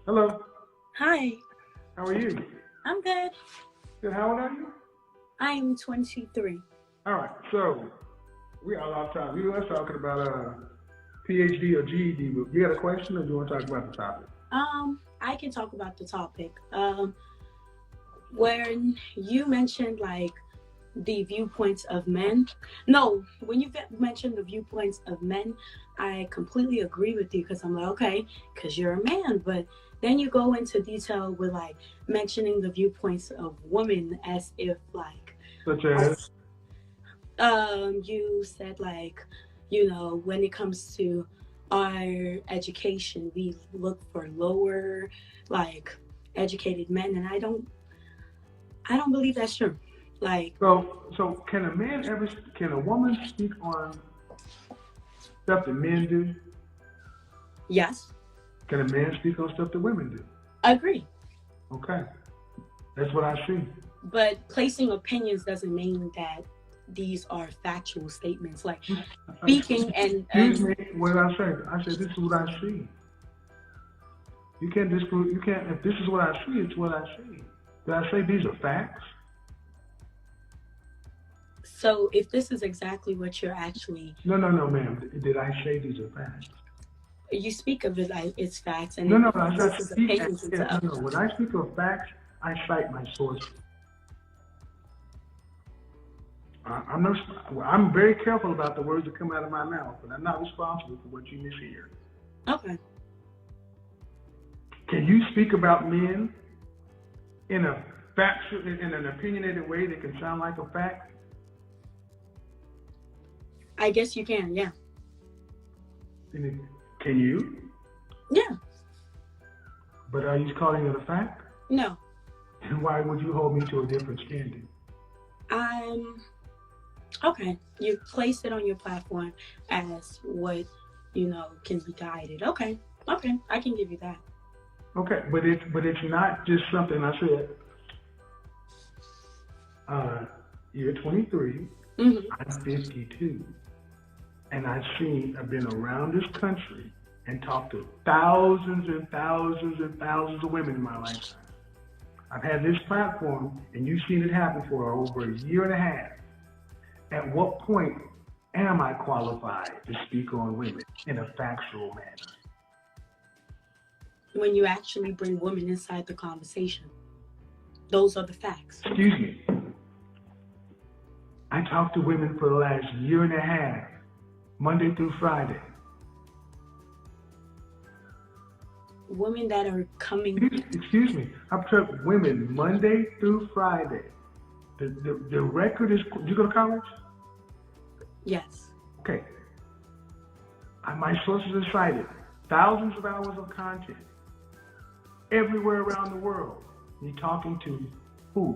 Hello. Hi, How are you? I'm good. Good. How old are you? I'm 23. All right. So we are off topic. We were talking about PhD or GED. But you got a question, or do you want to talk about the topic? I can talk about the topic. When you mentioned like the viewpoints of men, no, when you mentioned the viewpoints of men, I completely agree with you because I'm like, okay, because you're a man, but then you go into detail with like mentioning the viewpoints of women as if like Such as you said like when it comes to our education we look for lower like educated men, and I don't believe that's true. Like, so. Can a man ever? Can a woman speak on stuff that men do? yes, Can a man speak on stuff that women do? agree, Okay. That's what I see. but placing opinions doesn't mean that these are factual statements like speaking Excuse and me. What did I say? I said this is what I see. You can't disprove. You can't. If this is what I see, it's what I see. Did I say these are facts? so if this is exactly what you're actually No, no, no, ma'am. Did I say these are facts? you speak of it like it's facts, and No, it no. I places speak. opinions Yeah, into no, other no. When things. I speak of facts, I cite my sources. I'm not. I'm very careful about the words that come out of my mouth, but I'm not responsible for what you mishear. Okay. Can you speak about men in a factual, in an opinionated way that can sound like a fact? I guess you can, yeah. Can you? Yeah. But are you calling it a fact? No. And why would you hold me to a different standard? I'm okay. You place it on your platform as what can be guided. Okay. Okay. I can give you that. Okay, but it's not just something I said. You're 23. Hmm. I'm 52, and I've been around this country and talked to thousands and thousands and thousands of women in my lifetime. I've had this platform, and you've seen it happen for over a year and a half. At what point am I qualified to speak on women in a factual manner? When you actually bring women inside the conversation, those are the facts. Excuse me. I talked to women for the last year and a half, Monday through Friday. Women that are coming. Excuse me. I've talked to women Monday through Friday. The record is. Did you go to college? Yes. Okay. My sources are cited. Thousands of hours of content everywhere around the world. You're talking to who?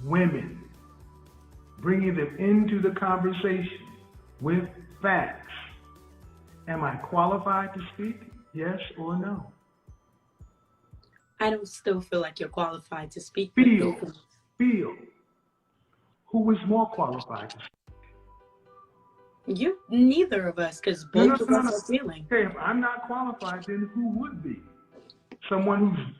Women. Bringing them into the conversation with facts. Am I qualified to speak? Yes or no? I don't still feel like you're qualified to speak with Feel. those. Feel. Who is more qualified to speak? You, neither of us, because No, no, both of no, no. us are feeling. Okay, if I'm not qualified, then who would be? Someone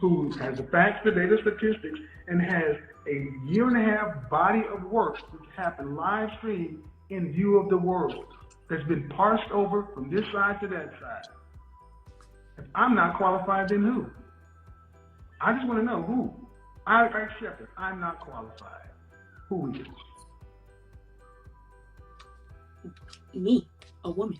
who has the facts, the data, statistics, and has a year and a half body of work which happened live stream in view of the world that's been parsed over from this side to that side. If I'm not qualified, then who? I just want to know who. I accept it. I'm not qualified. Who is? Me, a woman.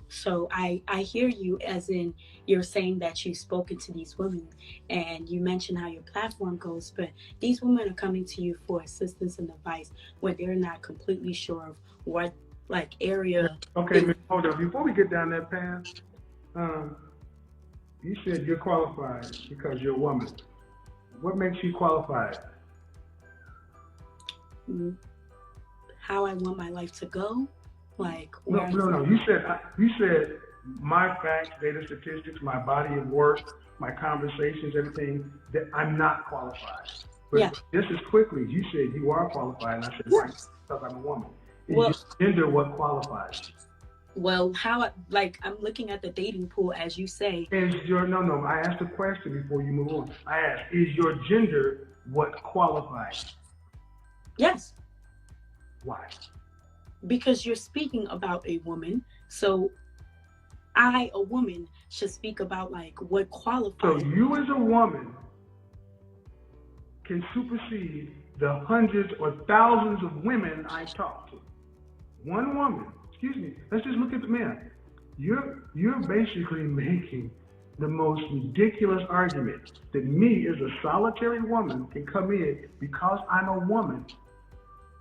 So I hear you, as in you're saying that you've spoken to these women and you mentioned how your platform goes, but these women are coming to you for assistance and advice when they're not completely sure of what like area. Okay, Miss, hold on. Before we get down that path, you said you're qualified because you're a woman. What makes you qualified? How I want my life to go, like No, where no, no. You said my facts, data, statistics, my body of work, my conversations, everything. That I'm not qualified. But yeah, just as quickly, you said you are qualified, and I said, right, yes. because I'm a woman. Is Well, your gender what qualifies? Well, I'm looking at the dating pool as you say. No, I asked a question before you move on. I asked, is your gender what qualifies? Yes, Why? because you're speaking about a woman. So I, a woman, should speak about like what So qualifies. you as a woman can supersede the hundreds or thousands of women I talk to. One woman, excuse me, let's just look at the men. You're basically making the most ridiculous argument that me as a solitary woman can come in because I'm a woman.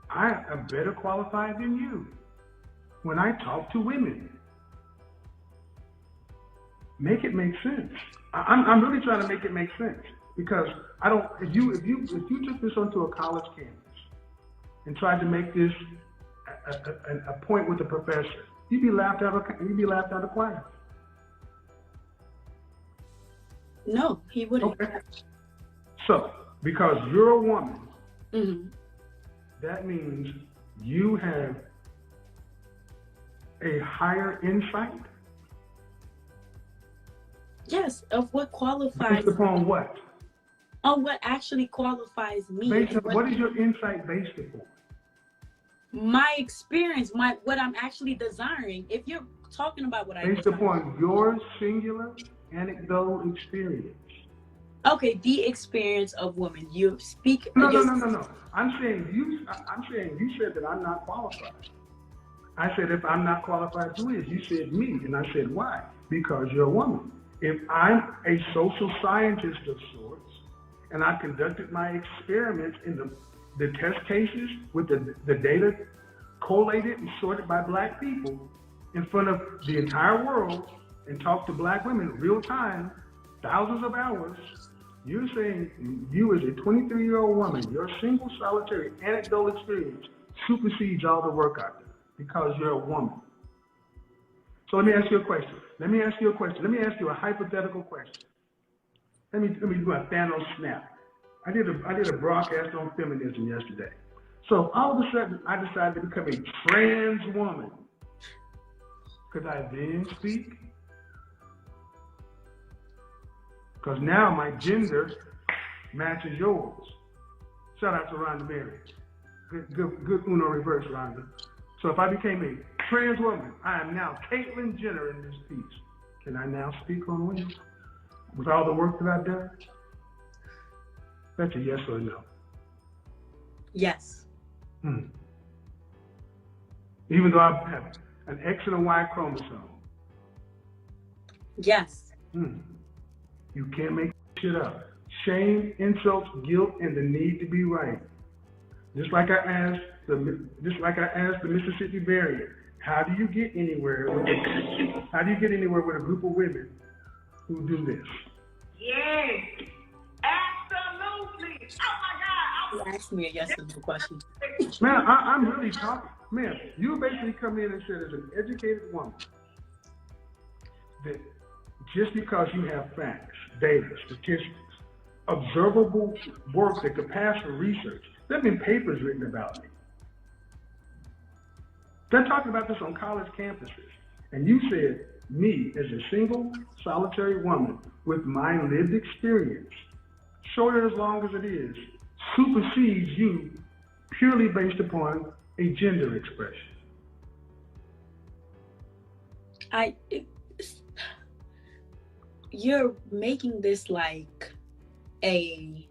I am better qualified than you when I talk to women. Make it make sense. I'm really trying to make it make sense because I don't. If you took this onto a college campus and tried to make this a point with the professor, you'd be laughed out of class. No, he wouldn't. Okay. So because you're a woman, Mm-hmm. that means you have a higher insight. Yes, of what qualifies. Based upon what? On what actually qualifies me. What is your insight based upon? My experience, what I'm actually desiring. If you're talking about what I based upon your singular anecdotal experience. Okay, the experience of women. You speak. No. I'm saying you said that I'm not qualified. I said if I'm not qualified, who is? You said me, and I said why? Because you're a woman. If I'm a social scientist of sorts, and I conducted my experiments in the test cases with the data collated and sorted by black people in front of the entire world and talked to black women real time, thousands of hours, you're saying you as a 23-year-old woman, your single solitary anecdotal experience supersedes all the work I do because you're a woman. So let me ask you a question. Let me ask you a hypothetical question. Let me do a Thanos snap. I did a broadcast on feminism yesterday. So all of a sudden, I decided to become a trans woman. Could I then speak? Because now my gender matches yours. Shout out to Rhonda Berry. Good Uno reverse, Rhonda. So if I became a trans woman, I am now Caitlyn Jenner in this piece. Can I now speak on women with all the work that I've done? That's a yes or a no. Yes. Even though I have an X and a Y chromosome. Yes. You can't make shit up. Shame, insults, guilt, and the need to be right. Just like I asked the Mississippi barrier, how do you get anywhere with a group of women who do this? Yes, absolutely. Oh my God. You asked me a yes or no question. Man, I'm really talking. Man, you basically come in and said as an educated woman that just because you have facts, data, statistics, observable work that could pass for research, there have been papers written about me. They're talking about this on college campuses. And you said, me as a single, solitary woman with my lived experience, short or as long as it is, supersedes you purely based upon a gender expression. You're making this like a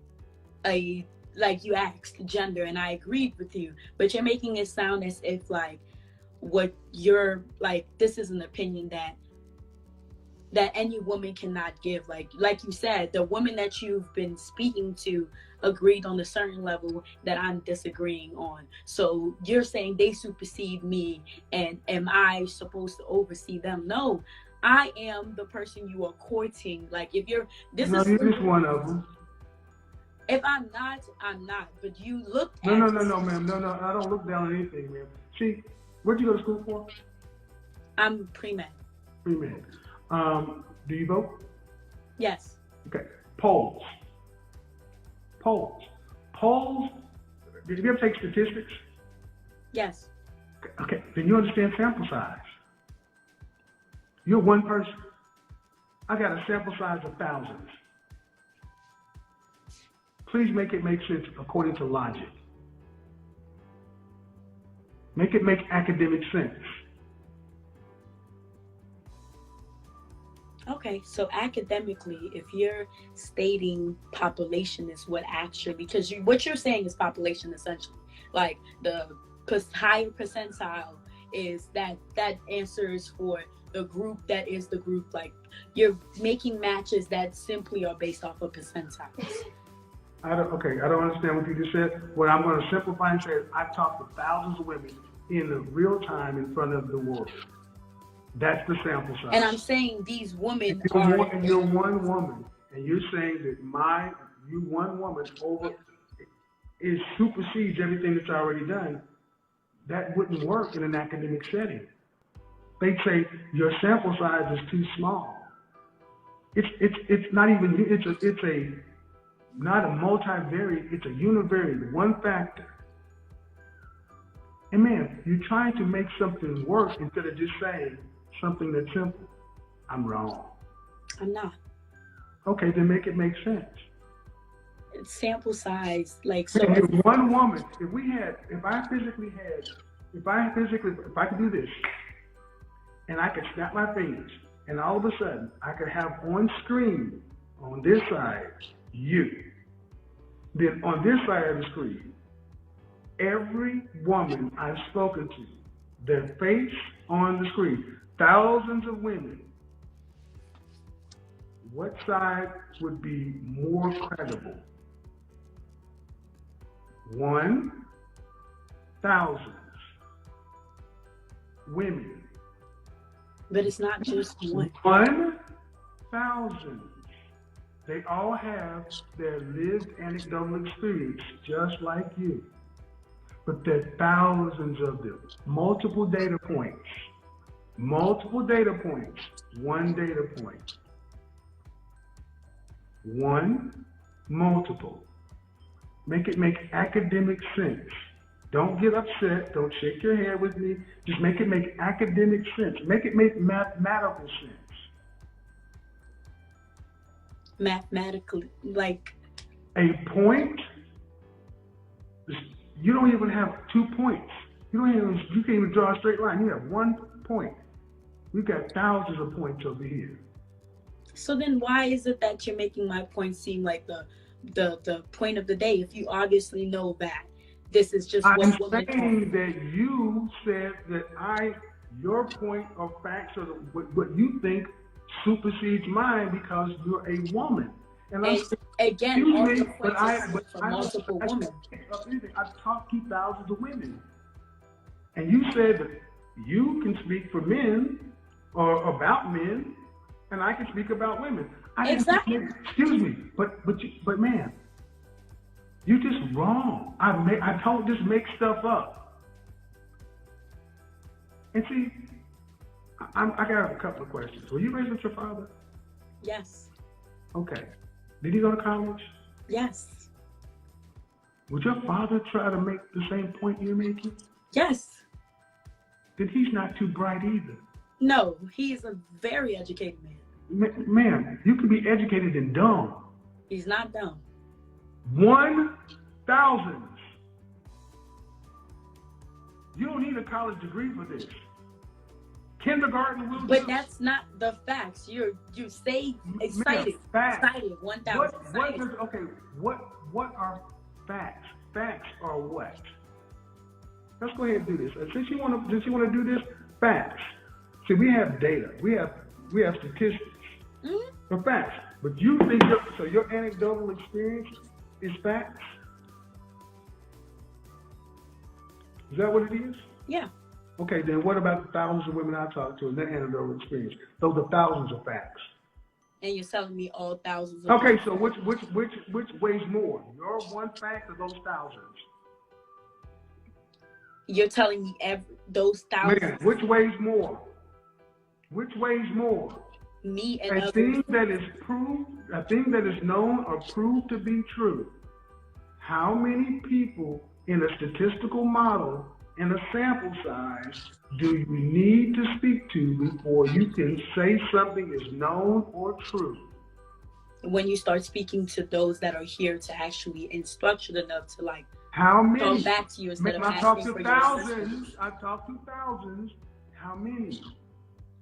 like you asked gender, and I agreed with you, but you're making it sound as if like what you're like, this is an opinion that any woman cannot give. Like you said, the woman that you've been speaking to agreed on a certain level that I'm disagreeing on. So you're saying they supersede me, and am I supposed to oversee them? No, I am the person you are courting. Like if you're you're just one of them. If I'm not, I'm not. But you look at No, ma'am. No, I don't look down on anything, ma'am. See, where'd you go to school for? I'm pre-med. Pre-med. Do you vote? Yes. Okay. Polls. Did you ever take statistics? Yes. Okay. Then you understand sample size. You're one person. I got a sample size of thousands. Please make it make sense according to logic. Make it make academic sense. Okay, so academically, if you're stating population is what actually, because what you're saying is population essentially, like the higher percentile is that answers for the group that is the group. You're making matches that simply are based off of percentiles. I don't understand what you just said. What I'm going to simplify and say is I've talked to thousands of women in the real time in front of the world. That's the sample size. And I'm saying these women you're one woman, and you're saying that you one woman supersedes everything that's already done. That wouldn't work in an academic setting. They'd say your sample size is too small. It's not even not a multivariate, it's a univariate, one factor. And man, you're trying to make something work instead of just saying something that's simple. I'm wrong. I'm not. Okay, then make it make sense. It's sample size, so. If one woman, if I could do this, and I could snap my fingers, and all of a sudden I could have on screen on this side you. Then on this side of the screen, every woman I've spoken to, their face on the screen, thousands of women, what side would be more credible? 1,000 women. But it's not just one. 1,000. They all have their lived anecdotal experience, just like you. But there are thousands of them. Multiple data points. One data point. One, multiple. Make it make academic sense. Don't get upset. Don't shake your head with me. Just make it make academic sense. Make it make mathematical sense. Mathematically, a point. You don't even have 2 points. You can't even draw a straight line. You have 1 point. We've got thousands of points over here. So then why is it that you're making my point seem like the point of the day if you obviously know that this is just what women I'm saying that you said that your point of facts or what you think supersedes mine because you're a woman. And again, all the points for multiple women. I've talked to thousands of women. And you said that you can speak for men or about men, and I can speak about women. Exactly. Excuse me, but man, you're just wrong. I don't just make stuff up. And see, I got a couple of questions. Were you raised with your father? Yes. Okay. Did he go to college? Yes. Would your father try to make the same point you're making? Yes. Then he's not too bright either. No, he's a very educated man. Man, you can be educated and dumb. He's not dumb. 1,000. You don't need a college degree for this. Kindergarten will do. But that's not the facts. You say excited. Excited. 1,000. What are facts? Facts are what? Let's go ahead and do this. Since you want to do this, facts. See, we have data. We have statistics. Mm-hmm. For facts. But you think your anecdotal experience is facts? Is that what it is? Yeah. Okay, then what about the thousands of women I talked to and their anecdotal experience? Those are thousands of facts. And you're telling me all thousands of Okay, so which weighs more? Your one fact or those thousands? You're telling me those thousands. Man, which weighs more? Which weighs more? Me and a thing that is proved, a thing that is known or proved to be true. How many people in a statistical model and a sample size do you need to speak to before you can say something is known or true? When you start speaking to those that are here to actually instruct you enough to like How many? come back to you instead of I talk asking to for thousands. your assistance. I talk to thousands. How many?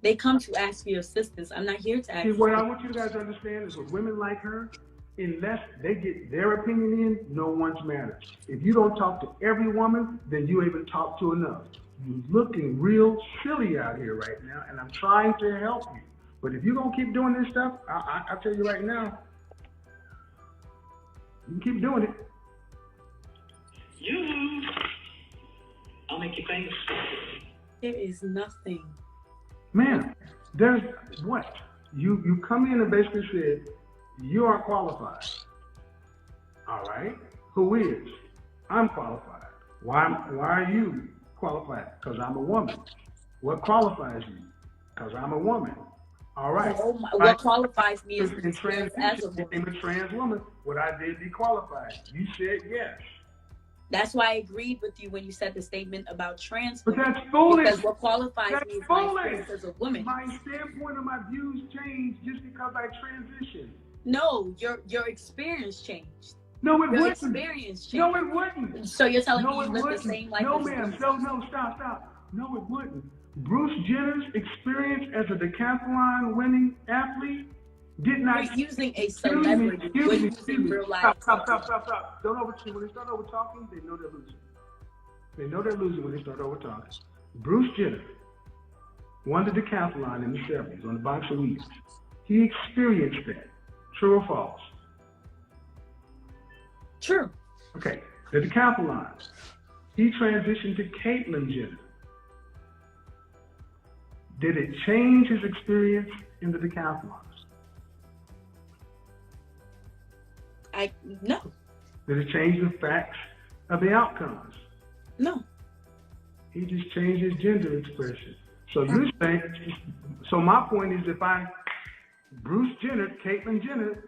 They come to ask for your assistance. I'm not here to ask. See, what I want you guys to understand is with women like her, unless they get their opinion in, no one's matters. If you don't talk to every woman, then you ain't even talk to enough. You're looking real silly out here right now, and I'm trying to help you. But if you're going to keep doing this stuff, I'll tell you right now, you can keep doing it. I'll make you famous. There is nothing. Man, there's what? You come in and basically said, you aren't qualified. All right. Who is? I'm qualified. Why are you qualified? Because I'm a woman. What qualifies you? Because I'm a woman. All right. What qualifies me is in transition, as a woman. I'm a trans woman. Would I be qualified? You said yes. That's why I agreed with you when you said the statement about trans But women. that's foolish. Because what qualifies That's me is foolish. my experience as a woman. My standpoint and my views change just because I transition. No, your experience changed. No, it Your wouldn't. experience changed. No, it wouldn't. So you're telling No, me you it look wouldn't. the same like No, this ma'am. woman? No, stop. No, it wouldn't. Bruce Jenner's experience as a decathlon winning athlete did not. You're using a celebrity. You're using real life. Stop. Don't overtalk. When they start over talking, they know they're losing. They know they're losing when they start over talking. Bruce Jenner won the decathlon in the 70s on the box of wheels. He experienced that. True or false? True. Okay. The decathlon. He transitioned to Caitlyn Jenner. Did it change his experience in the decathlons? No. Did it change the facts of the outcomes? No. He just changed his gender expression. So you're saying, so my point is if Bruce Jenner, Caitlyn Jenner,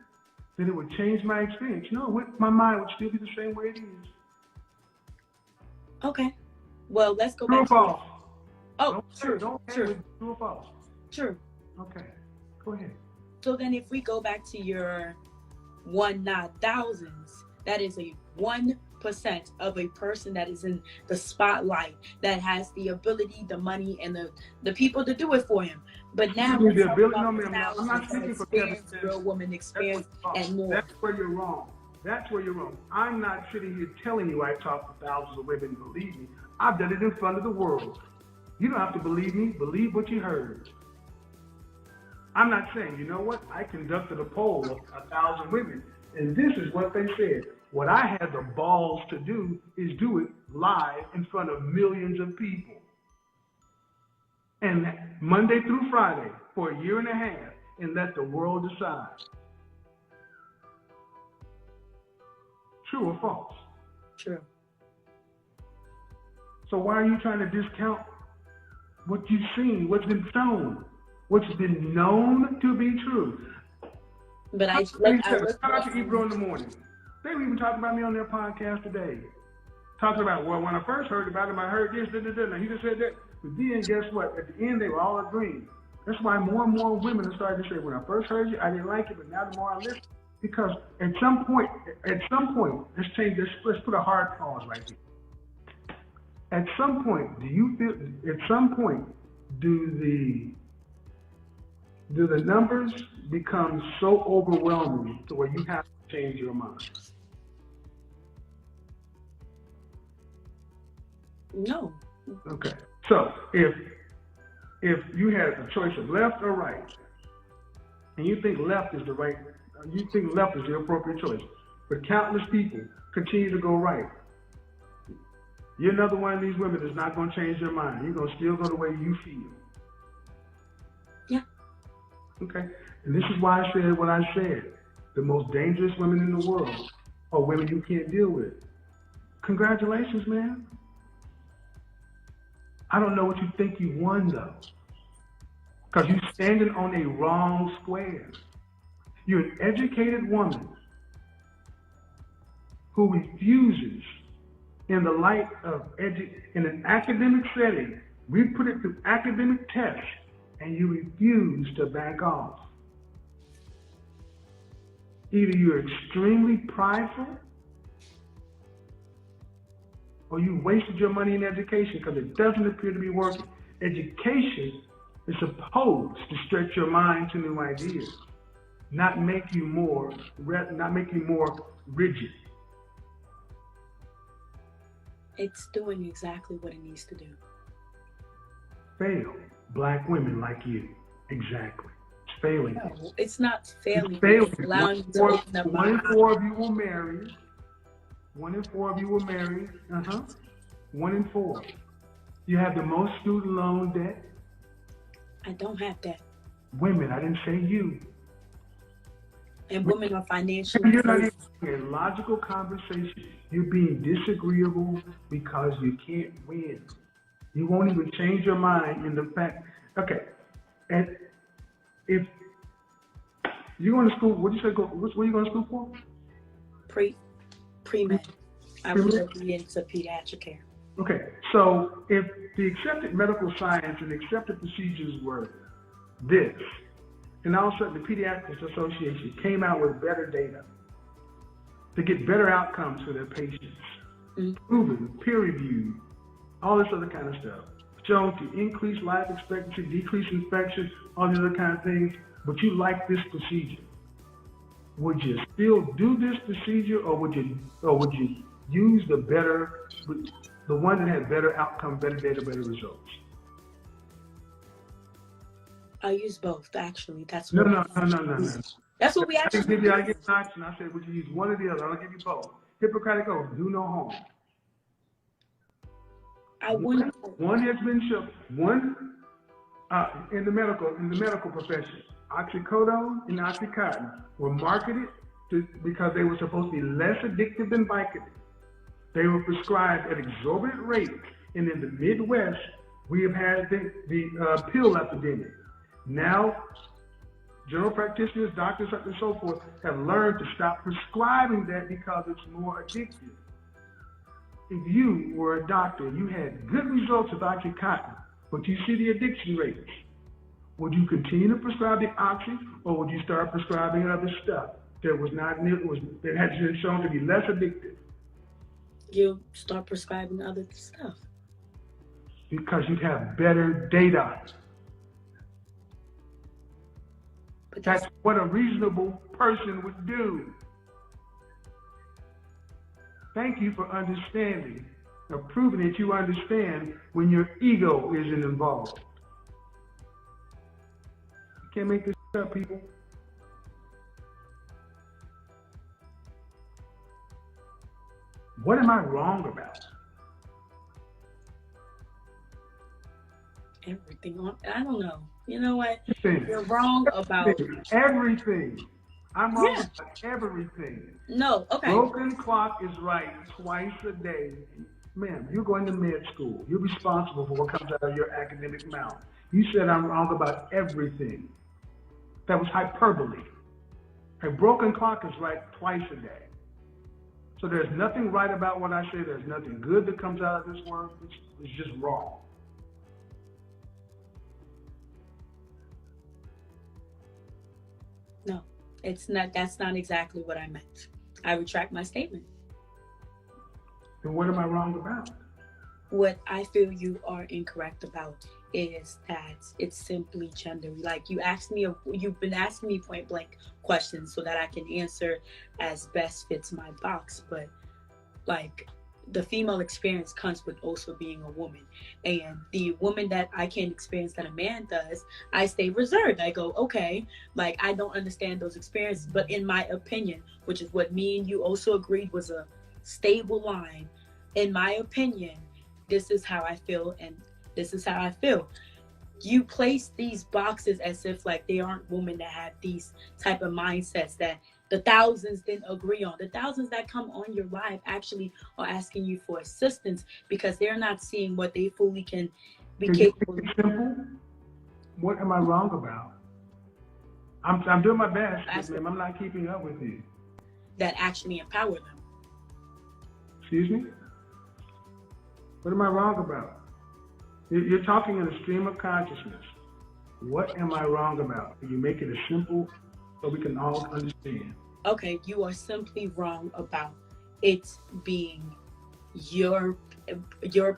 then it would change my experience. No, my mind would still be the same way it is. Okay. Well, let's go True back or false? Oh, true. True or false? True. Okay, go ahead. So then if we go back to your one not thousands, that is a 1% of a person that is in the spotlight, that has the ability, the money, and the people to do it for him. But now the ability, no, ma'am, I'm not speaking for Kevin. real woman experience and more. That's where you're wrong. I'm not sitting here telling you I talked to thousands of women. Believe me, I've done it in front of the world. You don't have to believe me. Believe what you heard. I'm not saying, you know what? I conducted a poll of 1,000 women, and this is what they said. What I had the balls to do is do it live in front of millions of people. And Monday through Friday for a year and a half, and let the world decide. True or false? True. So why are you trying to discount what you've seen, what's been shown, what's been known to be true? But I Shout out to Ebro in the morning. They were even talking about me on their podcast today. Talking about, well, when I first heard about him, I heard this, Now he just said that. But then guess what? At the end, they were all agreeing. That's why more and more women are starting to say, when I first heard you, I didn't like it, but now the more I listen, because at some point, let's put a hard pause right here. At some point, do the numbers become so overwhelming to where you have to change your mind? No. Okay. So if you had a choice of left or right, and you think left is the appropriate choice, but countless people continue to go right, you're another one of these women that's not going to change their mind. You're going to still go the way you feel. Yeah. Okay. And this is why I said what I said. The most dangerous women in the world are women you can't deal with. Congratulations, man. I don't know what you think you won, though. Because you're standing on a wrong square. You're an educated woman who refuses in the light of in an academic setting. We put it through academic tests, and you refuse to back off. Either you're extremely prideful, or you wasted your money in education because it doesn't appear to be working. Education is supposed to stretch your mind to new ideas, not make you more rigid. It's doing exactly what it needs to do. Fail black women like you. Exactly. It's failing. No, it's not failing. It's failing. It's allowing you to open up One in four of you will marry. 1 in 4 of you will marry. 1 in 4. You have the most student loan debt. I don't have that. Women, I didn't say you. And women are financially. You're not even having a logical conversation. You're being disagreeable because you can't win. You won't even change your mind in the fact. Okay, and if you're going to school, what did you say? What are you going to school for? Pre-med. I would be into pediatric care. Okay, so if the accepted medical science and accepted procedures were this, and all of a sudden the Pediatrics Association came out with better data to get better outcomes for their patients, proven, peer-reviewed, all this other kind of stuff, shown to increase life expectancy, decrease infection, all these other kind of things, but you like this procedure. Would you still do this procedure, or would you use the one that had better outcome, better data, better results? I use both, actually. That's No. That's what we I actually give you an option. I said, would you use one or the other? I'll give you both. Hippocratic oath, do no harm. One has been shown. One in the medical profession, oxycodone and oxycontin were marketed because they were supposed to be less addictive than Vicodin. They were prescribed at exorbitant rates, and in the Midwest, we have had the pill epidemic. Now, general practitioners, doctors, and so forth have learned to stop prescribing that because it's more addictive. If you were a doctor, you had good results with OxyContin, but you see the addiction rates, would you continue to prescribe the Oxy, or would you start prescribing other stuff that that has been shown to be less addictive? You start prescribing other stuff. Because you have better data. But that's what a reasonable person would do. Thank you for understanding, or proving that you understand when your ego isn't involved. You can't make this up, people. What am I wrong about? Everything. I don't know. You know what? Everything. You're wrong about everything. I'm wrong about everything. No, okay. Broken clock is right twice a day. Ma'am, you're going to med school. You're responsible for what comes out of your academic mouth. You said I'm wrong about everything. That was hyperbole. A broken clock is right twice a day. So there's nothing right about what I say. There's nothing good that comes out of this word. It's just wrong. No, it's not. That's not exactly what I meant. I retract my statement. Then what am I wrong about? What I feel you are incorrect about is that it's simply gender. Like you've been asking me point blank questions so that I can answer as best fits my box. But like the female experience comes with also being a woman, and the woman that I can't experience that a man does, I stay reserved. I go, okay, like I don't understand those experiences, but in my opinion, which is what me and you also agreed was a stable line, in my opinion, this is how I feel, and this is how I feel. You place these boxes as if like they aren't women that have these type of mindsets that the thousands didn't agree on. The thousands that come on your live actually are asking you for assistance because they're not seeing what they fully can be capable of. Simple. What am I wrong about? I'm doing my best, ma'am. I'm not keeping up with you. That actually empower them. Excuse me? What am I wrong about? You're talking in a stream of consciousness. What am I wrong about? Can you make it as simple so we can all understand? Okay, you are simply wrong about it being your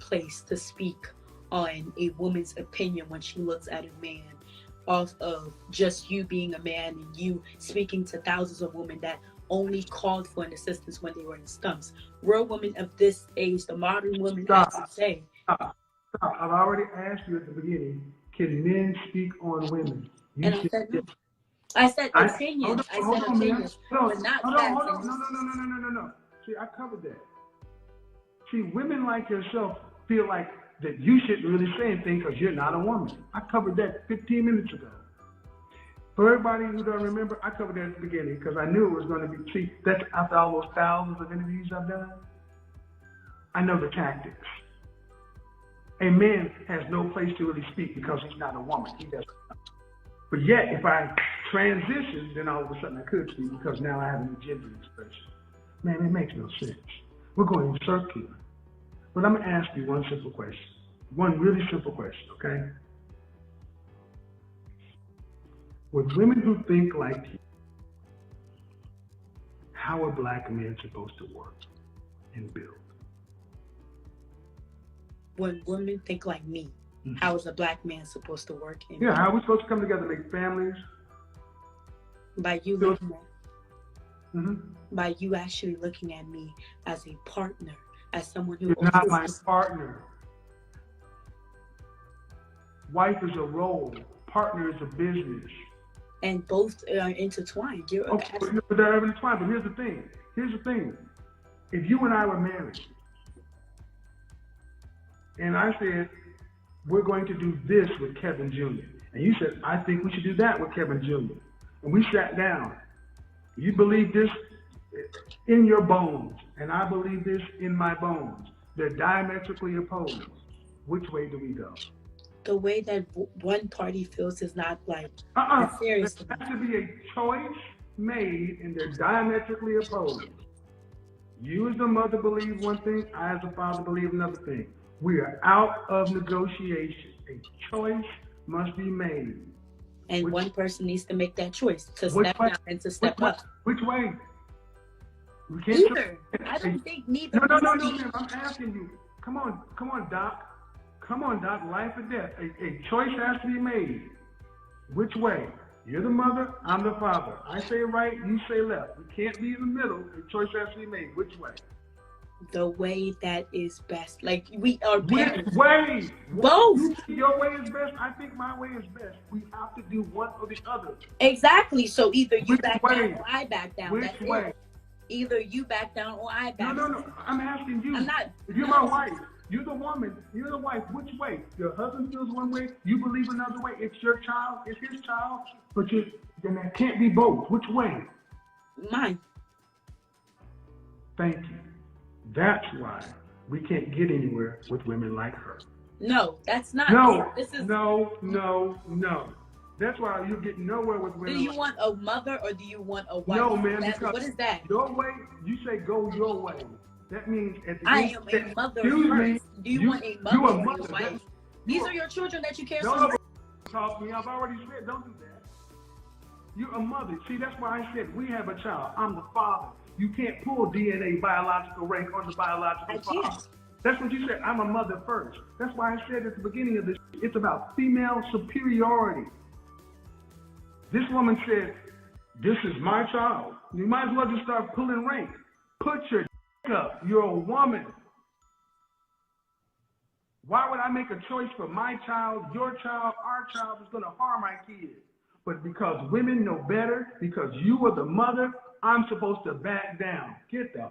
place to speak on a woman's opinion when she looks at a man off of just you being a man and you speaking to thousands of women that only called for an assistance when they were in slums. Real women of this age, the modern women, Stop. as you say. Stop. I've already asked you at the beginning, can men speak on women? You And I said no. I said opinion. I said opinion, but not facts. No. See, I covered that. See, women like yourself feel like that you shouldn't really say anything because you're not a woman. I covered that 15 minutes ago. For everybody who don't remember, I covered that at the beginning because I knew it was going to be. See, that's after all those thousands of interviews I've done. I know the tactics. A man has no place to really speak because he's not a woman. He doesn't. But yet, if I transition, then all of a sudden I could speak because now I have an gender expression. Man, it makes no sense. We're going in circular. But I'm going to ask you one simple question. One really simple question, okay? With women who think like you, how are black men supposed to work and build? When women think like me, how is a black man supposed to work? Yeah, how are we supposed to come together and make families? By you looking at, by you actually looking at me as a partner, as someone who. You're not my partner. Wife is a role. Partner is a business. And both are intertwined. Okay, but they're intertwined. But here's the thing. If you and I were married, and I said, we're going to do this with Kevin Jr., and you said, I think we should do that with Kevin Jr., and we sat down. You believe this in your bones, and I believe this in my bones. They're diametrically opposed. Which way do we go? The way that one party feels is not like serious. There has to be a choice made, and they're diametrically opposed. You as the mother believe one thing, I as a father believe another thing. We are out of negotiation. A choice must be made. And one person needs to make that choice to step down and to step up. Which way? We can't Neither. I don't think neither. No, ma'am. I'm asking you. Come on, Doc. Come on, Doc. Life or death. A choice has to be made. Which way? You're the mother, I'm the father. I say right, you say left. We can't be in the middle. A choice has to be made. Which way? The way that is best. Like, we are parents. Which way? Both. Your way is best. I think my way is best. We have to do one or the other. Exactly. So either you Which back way? down or I back down. Which That's way? it. Either you back down or I back down. No. I'm asking you. I'm not. If you're my wife, you're the woman, you're the wife. Which way? Your husband feels one way, you believe another way. It's your child, it's his child, but then that can't be both. Which way? Mine. Thank you. That's why we can't get anywhere with women like her. No, that's not. No. This is. No. That's why you get nowhere with women. Do you want a mother or do you want a wife? No, man. Because what is that? Your way. You say go your way. That means at the I end, am a mother excuse first. me, Do you want a mother you a or mother. a wife? These are your children that you care so Don't much. talk to me. I've already said don't do that. You're a mother. See, that's why I said we have a child. I'm the father. You can't pull DNA biological rank on the biological father. That's what you said. I'm a mother first. That's why I said at the beginning of this, it's about female superiority. This woman said, this is my child. You might as well just start pulling rank. Put your up. You're a woman. Why would I make a choice for my child, your child, our child is going to harm my kids? But because women know better, because you are the mother, I'm supposed to back down. Get the